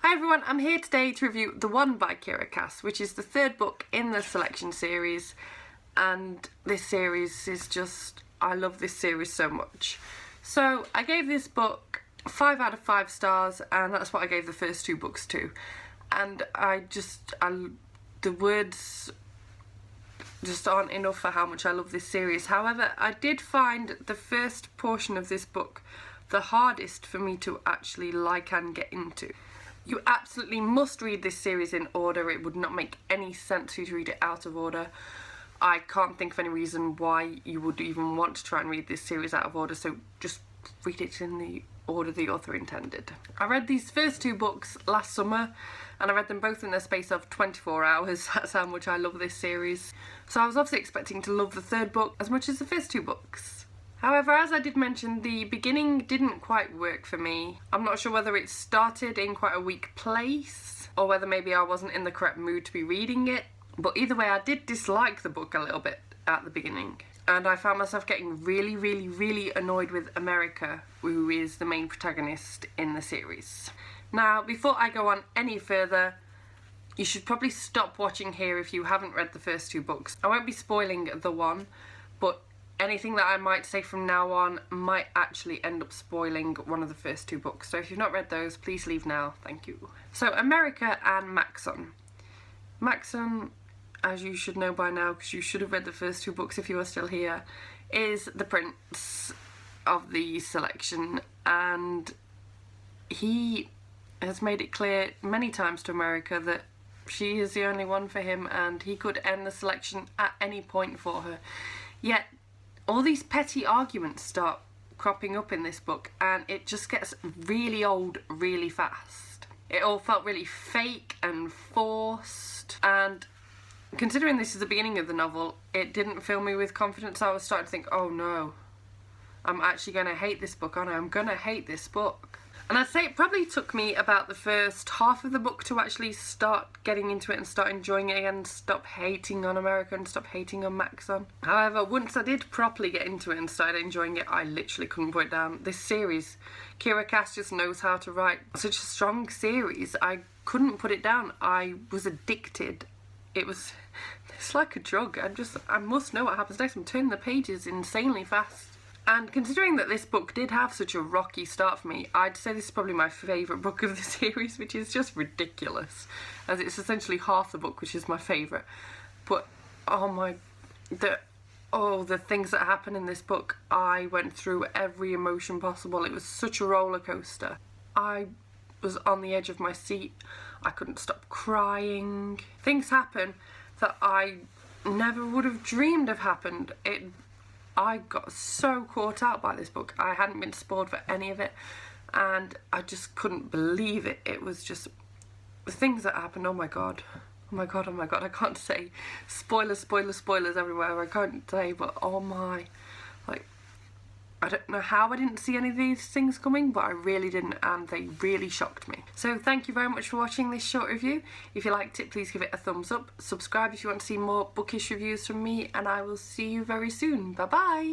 Hi everyone, I'm here today to review The One by Kiera Cass, which is the third book in the Selection series, and this series is just, I love this series so much. So I gave this book 5 out of 5 stars, and that's what I gave the first 2 books to. And the words just aren't enough for how much I love this series. However, I did find the first portion of this book the hardest for me to actually like and get into. You absolutely must read this series in order. It would not make any sense for you to read it out of order. I can't think of any reason why you would even want to try and read this series out of order, so just read it in the order the author intended. I read these first 2 books last summer, and I read them both in the space of 24 hours. That's how much I love this series. So I was obviously expecting to love the third book as much as the first 2 books. However, as I did mention, the beginning didn't quite work for me. I'm not sure whether it started in quite a weak place, or whether maybe I wasn't in the correct mood to be reading it. But either way, I did dislike the book a little bit at the beginning. And I found myself getting really annoyed with America, who is the main protagonist in the series. Now, before I go on any further, you should probably stop watching here if you haven't read the first 2 books. I won't be spoiling The One, but anything that I might say from now on might actually end up spoiling one of the first 2 books. So if you've not read those, please leave now. Thank you. So America and Maxon. Maxon, as you should know by now, because you should have read the first 2 books if you are still here, is the prince of the Selection, and he has made it clear many times to America that she is the only one for him, and he could end the Selection at any point for her. Yet all these petty arguments start cropping up in this book, and it just gets really old really fast. It all felt really fake and forced, and considering this is the beginning of the novel, it didn't fill me with confidence. I was starting to think, oh no, I'm actually going to hate this book, aren't I? I'm going to hate this book. And I'd say it probably took me about the first half of the book to actually start getting into it and start enjoying it again, stop hating on America and stop hating on Maxon. However, once I did properly get into it and started enjoying it, I literally couldn't put it down. This series, Kiera Cass just knows how to write such a strong series. I couldn't put it down. I was addicted. It's like a drug. I must know what happens next. I'm turning the pages insanely fast. And considering that this book did have such a rocky start for me, I'd say this is probably my favourite book of the series, which is just ridiculous, as it's essentially half the book, which is my favourite. But the things that happen in this book, I went through every emotion possible. It was such a roller coaster. I was on the edge of my seat. I couldn't stop crying. Things happen that I never would have dreamed of happened. I got so caught out by this book. I hadn't been spoiled for any of it, and I just couldn't believe it. It was just the things that happened. Oh my god. I can't say spoilers everywhere. I can't say, but oh my, I don't know how I didn't see any of these things coming, but I really didn't, and they really shocked me. So thank you very much for watching this short review. If you liked it, please give it a thumbs up. Subscribe if you want to see more bookish reviews from me, and I will see you very soon. Bye bye!